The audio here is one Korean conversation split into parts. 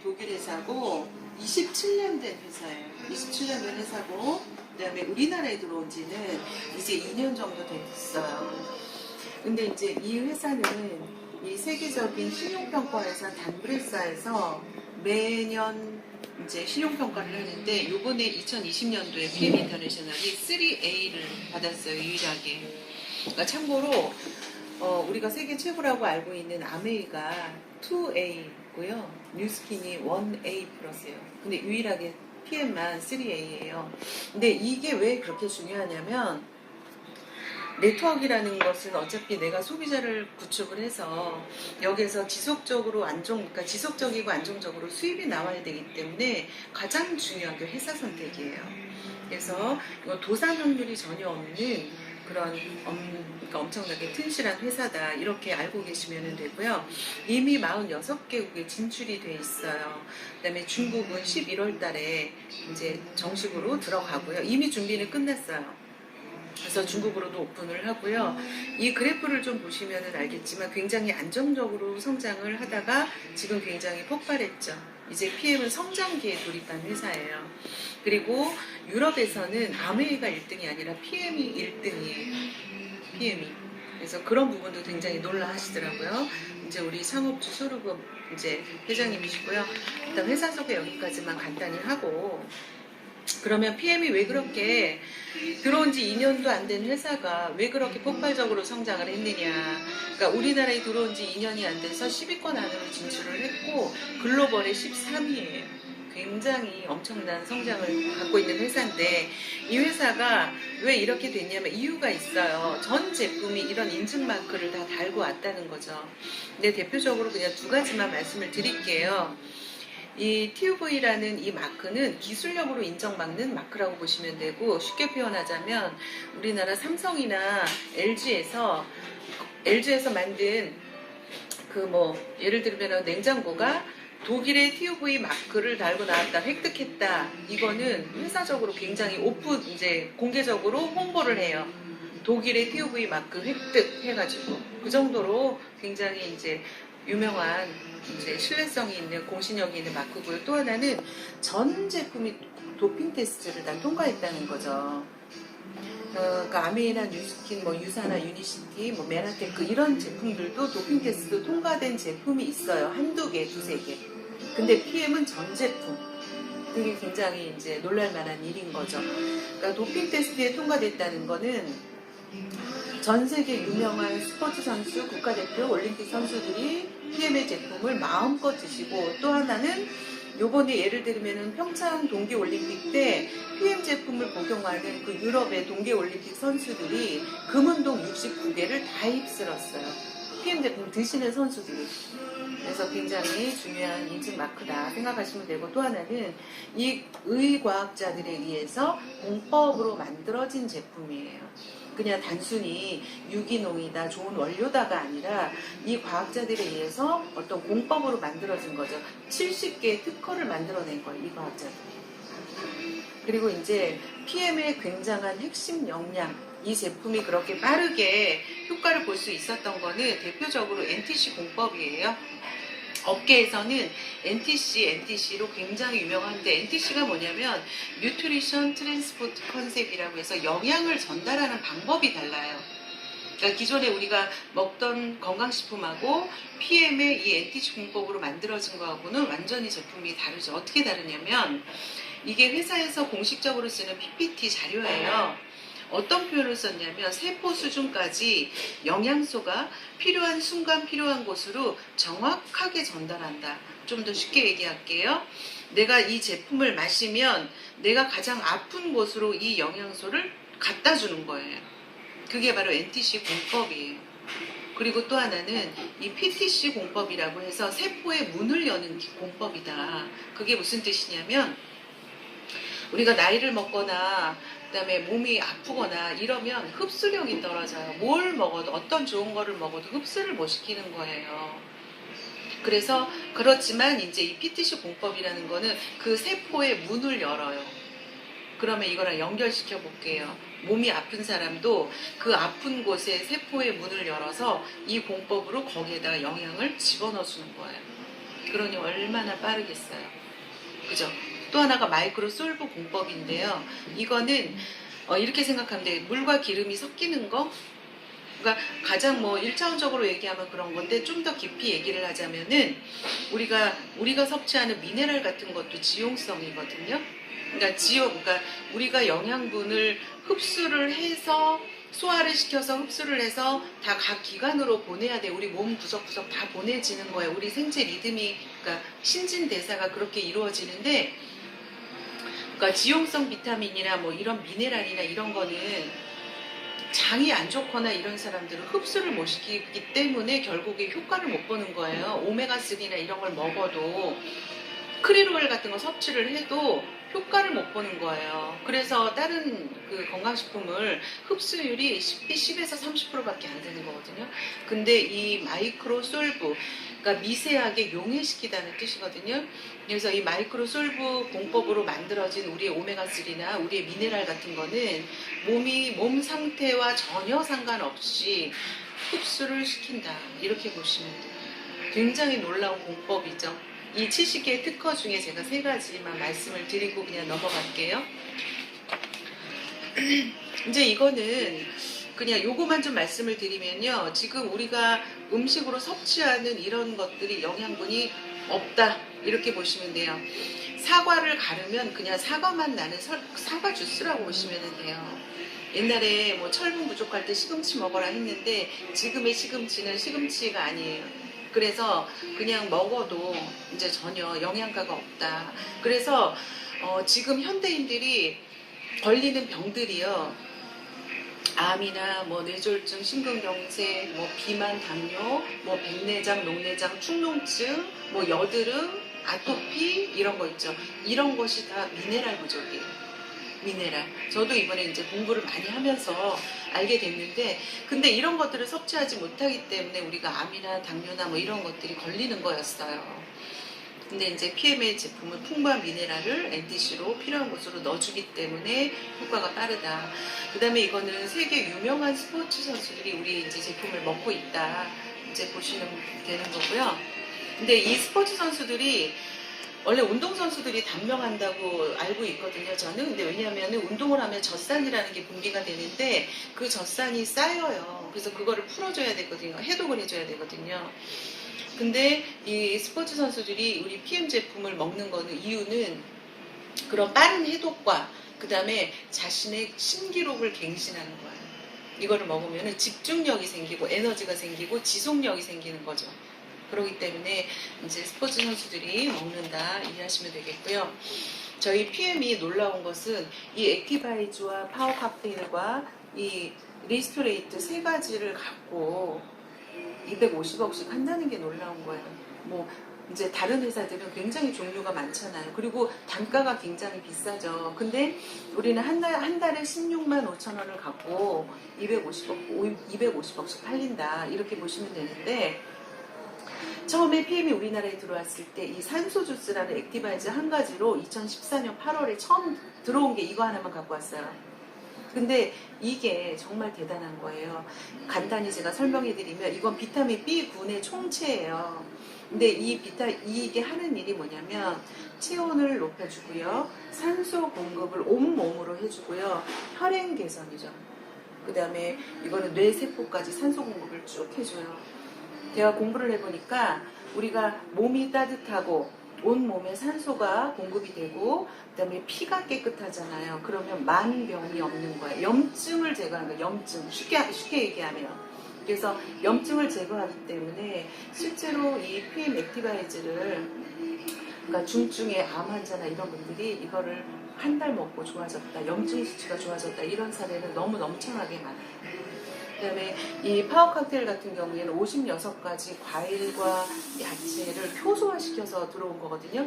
독일 회사고 27년 된 회사예요. 27년 된 회사고 그다음에 우리나라에 들어온 지는 이제 2년 정도 됐어요. 근데 이제 이 회사는 이 세계적인 신용평가회사 단브레사에서 매년 이제 신용평가를 하는데 요번에 2020년도에 PM 인터내셔널이 3A를 받았어요. 유일하게. 그러니까 참고로 우리가 세계 최고라고 알고 있는 아메이가 2A고요. 뉴스킨이 1A 플러스예요. 근데 유일하게 PM만 3A예요. 근데 이게 왜 그렇게 중요하냐면 네트워크라는 것은 어차피 내가 소비자를 구축을 해서 여기에서 그러니까 지속적이고 안정적으로 수입이 나와야 되기 때문에 가장 중요한 게 회사 선택이에요. 그래서 이거 도산 확률이 전혀 없는 그런 그러니까 엄청나게 튼실한 회사다 이렇게 알고 계시면 되고요. 이미 46개국에 진출이 돼 있어요. 그다음에 중국은 11월 달에 이제 정식으로 들어가고요. 이미 준비는 끝났어요. 그래서 중국으로도 오픈을 하고요. 이 그래프를 좀 보시면 알겠지만 굉장히 안정적으로 성장을 하다가 지금 굉장히 폭발했죠. 이제 PM은 성장기에 돌입한 회사예요. 그리고 유럽에서는 아메이가 1등이 아니라 PM이 1등이에요. PM이. 그래서 그런 부분도 굉장히 놀라하시더라고요. 이제 우리 창업주 소르금 이제 회장님이시고요. 일단 회사 소개 여기까지만 간단히 하고 그러면 PM이 왜 그렇게 들어온 지 2년도 안 된 회사가 왜 그렇게 폭발적으로 성장을 했느냐. 그러니까 우리나라에 들어온 지 2년이 안 돼서 10위권 안으로 진출을 했고 글로벌의 13위예요. 굉장히 엄청난 성장을 갖고 있는 회사인데 이 회사가 왜 이렇게 됐냐면 이유가 있어요. 전 제품이 이런 인증 마크를 다 달고 왔다는 거죠. 근데 대표적으로 그냥 두 가지만 말씀을 드릴게요. 이 TUV라는 이 마크는 기술력으로 인정받는 마크라고 보시면 되고 쉽게 표현하자면 우리나라 삼성이나 LG에서 만든 예를 들면 냉장고가 독일의 TUV 마크를 달고 나왔다, 획득했다. 이거는 회사적으로 굉장히 이제 공개적으로 홍보를 해요. 독일의 TUV 마크 획득해가지고 그 정도로 굉장히 이제 유명한 이제 신뢰성이 있는 공신력이 있는 마크고요. 또 하나는 전 제품이 도핑 테스트를 다 통과했다는 거죠. 그러니까 아메이나 뉴스킨, 유사나 유니시티, 메나테크 이런 제품들도 도핑 테스트 통과된 제품이 있어요. 한두 개, 두세 개. 근데 PM은 전 제품. 그게 굉장히 이제 놀랄만한 일인 거죠. 그러니까 도핑 테스트에 통과됐다는 거는 전 세계 유명한 스포츠 선수, 국가대표, 올림픽 선수들이 PM의 제품을 마음껏 드시고 또 하나는 요번에 예를 들면 평창 동계올림픽 때 PM 제품을 복용하는 그 유럽의 동계올림픽 선수들이 금운동 69개를 다 휩쓸었어요. PM 제품 드시는 선수들이. 그래서 굉장히 중요한 인증 마크다 생각하시면 되고 또 하나는 이 의과학자들에 의해서 공법으로 만들어진 제품이에요. 그냥 단순히 유기농이다 좋은 원료다가 아니라 이 과학자들에 의해서 어떤 공법으로 만들어진 거죠. 70개의 특허를 만들어낸 거예요. 이 과학자들이. 그리고 이제 PM의 굉장한 핵심 역량 이 제품이 그렇게 빠르게 효과를 볼 수 있었던 거는 대표적으로 NTC 공법이에요. 업계에서는 NTC로 굉장히 유명한데 NTC가 뭐냐면 뉴트리션 트랜스포트 컨셉이라고 해서 영양을 전달하는 방법이 달라요. 그러니까 기존에 우리가 먹던 건강식품하고 PM의 이 NTC 공법으로 만들어진 거하고는 완전히 제품이 다르죠. 어떻게 다르냐면 이게 회사에서 공식적으로 쓰는 PPT 자료예요. 어떤 표현을 썼냐면 세포 수준까지 영양소가 필요한 순간 필요한 곳으로 정확하게 전달한다. 좀 더 쉽게 얘기할게요. 내가 이 제품을 마시면 내가 가장 아픈 곳으로 이 영양소를 갖다 주는 거예요. 그게 바로 NTC 공법이에요. 그리고 또 하나는 이 PTC 공법이라고 해서 세포의 문을 여는 공법이다. 그게 무슨 뜻이냐면 우리가 나이를 먹거나 그다음에 몸이 아프거나 이러면 흡수력이 떨어져요. 뭘 먹어도 어떤 좋은 거를 먹어도 흡수를 못 시키는 거예요. 그래서 그렇지만 이제 이 PTC 공법이라는 거는 그 세포의 문을 열어요. 그러면 이거랑 연결시켜 볼게요. 몸이 아픈 사람도 그 아픈 곳에 세포의 문을 열어서 이 공법으로 거기에다가 영양을 집어넣어 주는 거예요. 그러니 얼마나 빠르겠어요. 그죠? 또 하나가 마이크로 솔브 공법인데요. 이거는 이렇게 생각하면 돼요. 물과 기름이 섞이는 거. 그러니까 가장 뭐 1차원적으로 얘기하면 그런 건데 좀 더 깊이 얘기를 하자면은 우리가 섭취하는 미네랄 같은 것도 지용성이거든요. 그러니까 우리가 영양분을 흡수를 해서 소화를 시켜서 흡수를 해서 다 각 기관으로 보내야 돼. 우리 몸 구석구석 다 보내지는 거예요. 우리 생체 리듬이 그러니까 신진대사가 그렇게 이루어지는데 그러니까 지용성 비타민이나 뭐 이런 미네랄이나 이런 거는 장이 안 좋거나 이런 사람들은 흡수를 못 시키기 때문에 결국에 효과를 못 보는 거예요. 오메가3나 이런 걸 먹어도 크릴 오일 같은 거 섭취를 해도 효과를 못 보는 거예요. 그래서 다른 그 건강식품을 흡수율이 10에서 30%밖에 안 되는 거거든요. 근데 이 마이크로 솔브, 그러니까 미세하게 용해시키다는 뜻이거든요. 그래서 이 마이크로 솔브 공법으로 만들어진 우리의 오메가3나 우리의 미네랄 같은 거는 몸 상태와 전혀 상관없이 흡수를 시킨다. 이렇게 보시면 돼요. 굉장히 놀라운 공법이죠. 이 70개의 특허 중에 제가 3가지만 말씀을 드리고 그냥 넘어갈게요. 이제 이거는 그냥 요거만 좀 말씀을 드리면요. 지금 우리가 음식으로 섭취하는 이런 것들이 영양분이 없다. 이렇게 보시면 돼요. 사과를 가르면 그냥 사과만 나는 사과 주스라고 보시면 돼요. 옛날에 뭐 철분 부족할 때 시금치 먹어라 했는데 지금의 시금치는 시금치가 아니에요. 그래서 그냥 먹어도 이제 전혀 영양가가 없다. 그래서 지금 현대인들이 걸리는 병들이요. 암이나 뭐 뇌졸중, 심근경색, 뭐 비만, 당뇨, 뭐 백내장, 녹내장, 축농증, 뭐 여드름, 아토피 이런 거 있죠. 이런 것이 다 미네랄 부족이에요. 미네랄. 저도 이번에 이제 공부를 많이 하면서 알게 됐는데, 근데 이런 것들을 섭취하지 못하기 때문에 우리가 암이나 당뇨나 뭐 이런 것들이 걸리는 거였어요. 근데 이제 PMA 제품은 풍부한 미네랄을 NDC로 필요한 곳으로 넣어주기 때문에 효과가 빠르다. 그 다음에 이거는 세계 유명한 스포츠 선수들이 우리 이제 제품을 먹고 있다. 이제 보시면 되는 거고요. 근데 이 스포츠 선수들이 원래 운동선수들이 단명한다고 알고 있거든요, 저는. 근데 왜냐하면 운동을 하면 젖산이라는 게 분비가 되는데 그 젖산이 쌓여요. 그래서 그거를 풀어줘야 되거든요. 해독을 해줘야 되거든요. 근데 이 스포츠 선수들이 우리 PM 제품을 먹는 거는 이유는 그런 빠른 해독과 그 다음에 자신의 신기록을 갱신하는 거예요. 이거를 먹으면 집중력이 생기고 에너지가 생기고 지속력이 생기는 거죠. 그렇기 때문에 이제 스포츠 선수들이 먹는다 이해하시면 되겠고요. 저희 PM이 놀라운 것은 이 액티바이즈와 파워 칵테일과 이 리스토레이트 3가지를 갖고 250억씩 한다는 게 놀라운 거예요. 뭐 이제 다른 회사들은 굉장히 종류가 많잖아요. 그리고 단가가 굉장히 비싸죠. 근데 우리는 한 달에 16만 5천 원을 갖고 250억씩 팔린다. 이렇게 보시면 되는데 처음에 PM이 우리나라에 들어왔을 때 이 산소 주스라는 액티바이즈 한 가지로 2014년 8월에 처음 들어온 게 이거 하나만 갖고 왔어요. 근데 이게 정말 대단한 거예요. 간단히 제가 설명해 드리면 이건 비타민 B군의 총체예요. 근데 이게 하는 일이 뭐냐면 체온을 높여주고요. 산소 공급을 온몸으로 해주고요. 혈행 개선이죠. 그 다음에 이거는 뇌세포까지 산소 공급을 쭉 해줘요. 제가 공부를 해보니까 우리가 몸이 따뜻하고 온몸에 산소가 공급이 되고 그다음에 피가 깨끗하잖아요. 그러면 만병이 없는 거예요. 염증을 제거하는 거예요. 염증. 쉽게 얘기하면. 그래서 염증을 제거하기 때문에 실제로 이 PM 액티바이즈를 그러니까 중증의 암 환자나 이런 분들이 이거를 한 달 먹고 좋아졌다. 염증 수치가 좋아졌다. 이런 사례는 너무 넘쳐나게 많아요. 그 다음에 이 파워 칵테일 같은 경우에는 56가지 과일과 야채를 효소화시켜서 들어온 거거든요.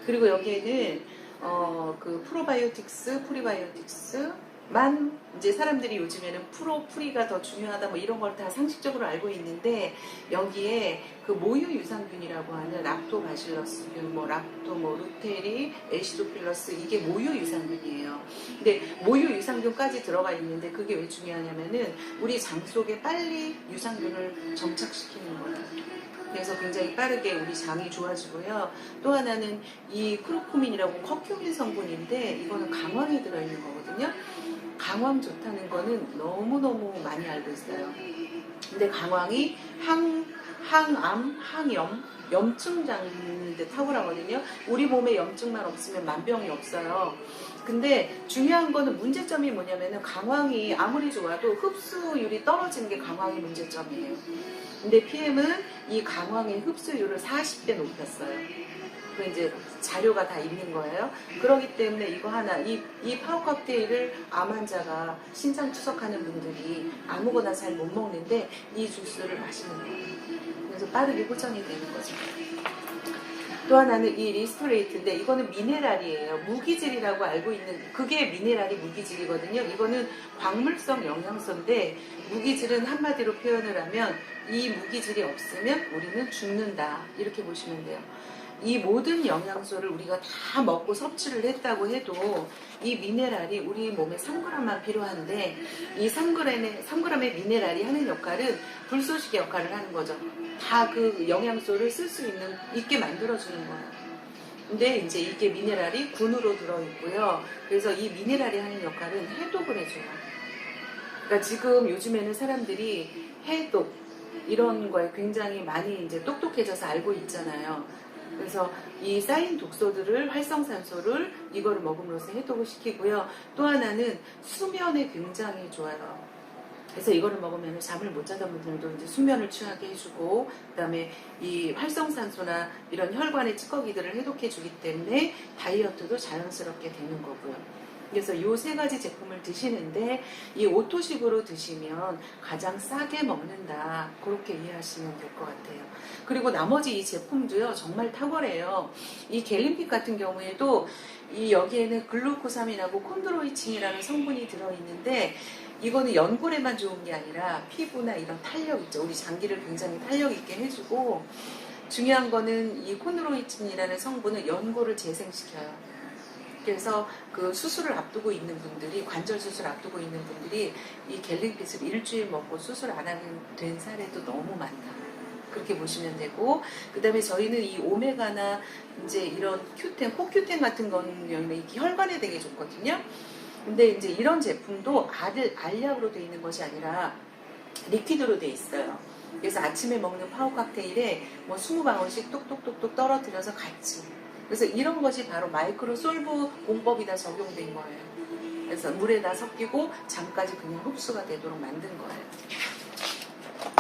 그리고 여기에는 그 프로바이오틱스, 프리바이오틱스만 이제 사람들이 요즘에는 프리가 더 중요하다 뭐 이런 걸 다 상식적으로 알고 있는데 여기에 그 모유 유산균이라고 하는 락토바실러스균, 루테리, 에시도필러스 이게 모유 유산균이에요. 근데 모유 유산균까지 들어가 있는데 그게 왜 중요하냐면은 우리 장 속에 빨리 유산균을 정착시키는 거예요. 그래서 굉장히 빠르게 우리 장이 좋아지고요. 또 하나는 이 크루코민이라고 커큐민 성분인데 이거는 강황이 들어있는 거거든요. 강황 좋다는 거는 너무너무 많이 알고 있어요. 근데 강황이 항암, 항염, 염증 잡는 데 탁월하거든요. 우리 몸에 염증만 없으면 만병이 없어요. 근데 중요한 거는 문제점이 뭐냐면은 강황이 아무리 좋아도 흡수율이 떨어지는 게 강황의 문제점이에요. 근데 PM은 이 강황의 흡수율을 40배 높였어요. 그 이제 자료가 다 있는 거예요. 그렇기 때문에 이거 하나, 이 파워 칵테일을 암 환자가 신장 투석하는 분들이 아무거나 잘 못 먹는데 이 주스를 마시는 거예요. 그래서 빠르게 호전이 되는 거죠. 또 하나는 이 리스토레이트인데 이거는 미네랄이에요. 무기질이라고 알고 있는 그게 미네랄이 무기질이거든요. 이거는 광물성 영양소인데 무기질은 한마디로 표현을 하면 이 무기질이 없으면 우리는 죽는다. 이렇게 보시면 돼요. 이 모든 영양소를 우리가 다 먹고 섭취를 했다고 해도 이 미네랄이 우리 몸에 3g만 필요한데 이 3g의 미네랄이 하는 역할은 불쏘시개 역할을 하는 거죠. 다 그 영양소를 쓸 수 있게 만들어주는 거예요. 근데 이제 이게 미네랄이 균으로 들어있고요. 그래서 이 미네랄이 하는 역할은 해독을 해줘요. 그러니까 지금 요즘에는 사람들이 해독 이런 거에 굉장히 많이 이제 똑똑해져서 알고 있잖아요. 그래서 이 쌓인 독소들을 활성산소를 이거를 먹음으로써 해독을 시키고요. 또 하나는 수면에 굉장히 좋아요. 그래서 이거를 먹으면 잠을 못 자던 분들도 이제 수면을 취하게 해주고, 그다음에 이 활성산소나 이런 혈관의 찌꺼기들을 해독해 주기 때문에 다이어트도 자연스럽게 되는 거고요. 그래서 이 세 가지 제품을 드시는데 이 오토식으로 드시면 가장 싸게 먹는다. 그렇게 이해하시면 될 것 같아요. 그리고 나머지 이 제품도요 정말 탁월해요. 이 갤림픽 같은 경우에도 이 여기에는 글루코사민하고 콘드로이친이라는 성분이 들어있는데 이거는 연골에만 좋은 게 아니라 피부나 이런 탄력 있죠. 우리 장기를 굉장히 탄력 있게 해주고, 중요한 거는 이 콘드로이친이라는 성분은 연골을 재생시켜요. 그래서 그 수술을 앞두고 있는 분들이, 관절 수술 앞두고 있는 분들이 이 갤림핏을 일주일 먹고 수술 안 하게 된 사례도 너무 많다. 그렇게 보시면 되고, 그 다음에 저희는 이 오메가나 이제 이런 큐텐, 코큐텐 같은 거는 혈관에 되게 좋거든요. 근데 이제 이런 제품도 알약으로 되어 있는 것이 아니라 리퀴드로 되어 있어요. 그래서 아침에 먹는 파워 칵테일에 뭐 20방울씩 똑똑똑똑 떨어뜨려서 같이. 그래서 이런 것이 바로 마이크로 솔브 공법이다 적용된 거예요. 그래서 물에다 섞이고 잠까지 그냥 흡수가 되도록 만든 거예요.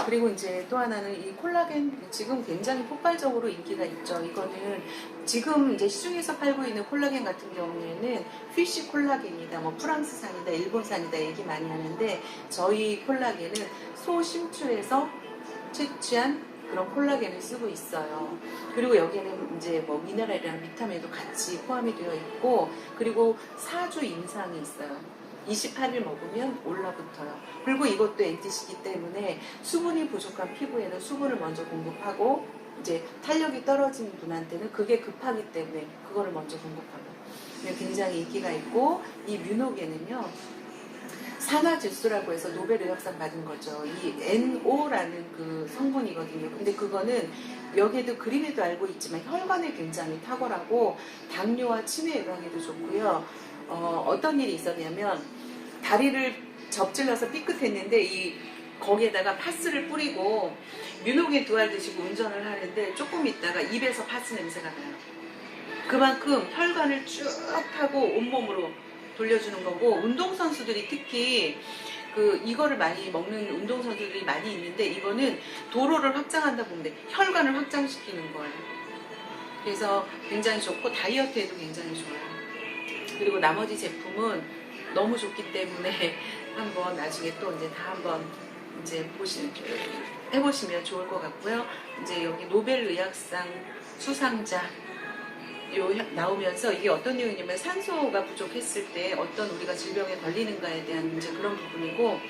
그리고 이제 또 하나는 이 콜라겐, 지금 굉장히 폭발적으로 인기가 있죠. 이거는 지금 이제 시중에서 팔고 있는 콜라겐 같은 경우에는 피쉬 콜라겐이다, 뭐 프랑스산이다, 일본산이다 얘기 많이 하는데, 저희 콜라겐은 소 심줄에서 채취한 그런 콜라겐을 쓰고 있어요. 그리고 여기에는 이제 뭐 미네랄이랑 비타민도 같이 포함이 되어 있고, 그리고 4주 임상이 있어요. 28일 먹으면 올라붙어요. 그리고 이것도 엔티시기 때문에 수분이 부족한 피부에는 수분을 먼저 공급하고, 이제 탄력이 떨어진 분한테는 그게 급하기 때문에 그거를 먼저 공급하고, 굉장히 인기가 있고, 이 뮤노겐은요 산화질소라고 해서 노벨 의학상 받은 거죠. 이 NO라는 그 성분이거든요. 근데 그거는 여기에도 그림에도 알고 있지만 혈관에 굉장히 탁월하고 당뇨와 치매 예방에도 좋고요. 어떤 일이 있었냐면 다리를 접질러서 삐끗했는데 거기에다가 파스를 뿌리고 뮤노겐 2알 드시고 운전을 하는데 조금 있다가 입에서 파스 냄새가 나요. 그만큼 혈관을 쭉 하고 온몸으로 돌려주는 거고, 운동선수들이 특히 이거를 많이 먹는 운동선수들이 많이 있는데, 이거는 도로를 확장한다 보면 혈관을 확장시키는 거예요. 그래서 굉장히 좋고 다이어트에도 굉장히 좋아요. 그리고 나머지 제품은 너무 좋기 때문에 한번 나중에 또 이제 다 한번 이제 해보시면 좋을 것 같고요. 이제 여기 노벨 의학상 수상자 나오면서 이게 어떤 내용이냐면 산소가 부족했을 때 어떤 우리가 질병에 걸리는가에 대한 이제 그런 부분이고,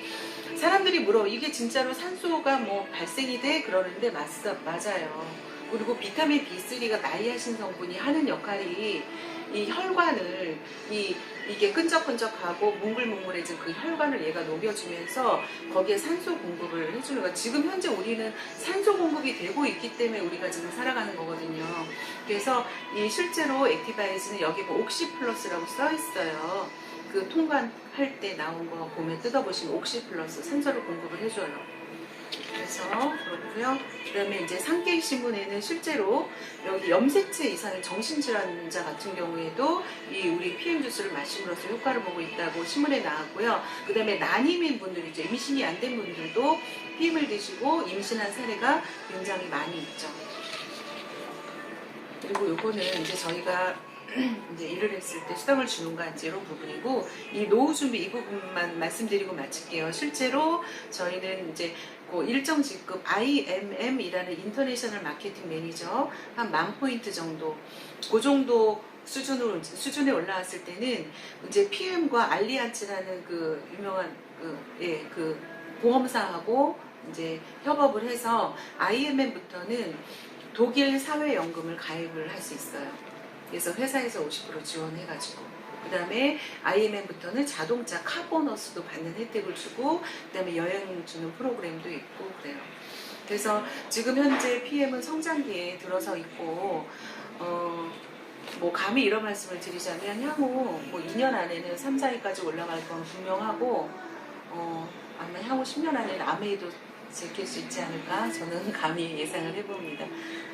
사람들이 물어 이게 진짜로 산소가 뭐 발생이 돼? 그러는데 맞아요. 그리고 비타민 B3가 나이아신 성분이 하는 역할이 이 혈관을 이게 끈적끈적하고 뭉글뭉글해진 그 혈관을 얘가 녹여주면서 거기에 산소 공급을 해주는 거야. 지금 현재 우리는 산소 공급이 되고 있기 때문에 우리가 지금 살아가는 거거든요. 그래서 이 실제로 액티바이즈는 여기 뭐 옥시플러스라고 써 있어요. 그 통관할 때 나온 거 보면 뜯어보시면 옥시플러스 산소를 공급을 해줘요. 그래서 그렇고요. 그다음에 이제 상계일 신문에는 실제로 여기 염색체 이상의 정신질환자 같은 경우에도 이 우리 PM 주스를 마심으로써 효과를 보고 있다고 신문에 나왔고요. 그다음에 난임인 분들 이제 임신이 안 된 분들도 PM을 드시고 임신한 사례가 굉장히 많이 있죠. 그리고 요거는 이제 저희가 이제 일을 했을 때 수당을 주는가 이제 이런 부분이고, 이 노후 준비 이 부분만 말씀드리고 마칠게요. 실제로 저희는 이제 그 일정 직급 IMM이라는 인터내셔널 마케팅 매니저 한 10,000포인트 정도, 그 정도 수준에 올라왔을 때는 이제 PM과 알리안츠라는 그 유명한 그 보험사하고 이제 협업을 해서 IMM부터는 독일 사회연금을 가입을 할 수 있어요. 그래서 회사에서 50% 지원해가지고, 그 다음에 IMM부터는 자동차 카보너스도 받는 혜택을 주고, 그 다음에 여행 주는 프로그램도 있고 그래요. 그래서 지금 현재 PM은 성장기에 들어서 있고, 뭐 감히 이런 말씀을 드리자면 향후 뭐 2년 안에는 3, 4위까지 올라갈 건 분명하고, 아마 향후 10년 안에는 아메이도 제낄 수 있지 않을까 저는 감히 예상을 해봅니다.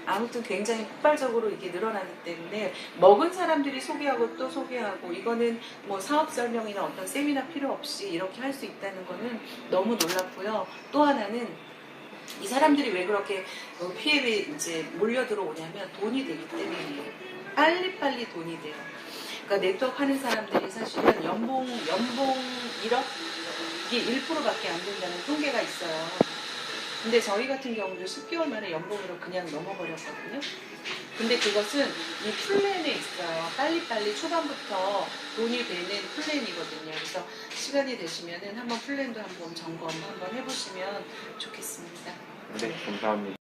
아무튼 굉장히 폭발적으로 이게 늘어나기 때문에 먹은 사람들이 소개하고 또 소개하고, 이거는 뭐 사업 설명이나 어떤 세미나 필요 없이 이렇게 할 수 있다는 거는 너무 놀랍고요. 또 하나는 이 사람들이 왜 그렇게 PM에 이제 몰려 들어오냐면 돈이 되기 때문이에요. 빨리빨리 돈이 돼요. 그러니까 네트워크 하는 사람들이 사실은 연봉 1억 이게 1%밖에 안 된다는 통계가 있어요. 근데 저희 같은 경우도 10개월 만에 연봉으로 그냥 넘어버렸거든요. 근데 그것은 이 플랜에 있어요. 빨리빨리 초반부터 돈이 되는 플랜이거든요. 그래서 시간이 되시면은 한번 플랜도 한번 점검 한번 해보시면 좋겠습니다. 네, 감사합니다.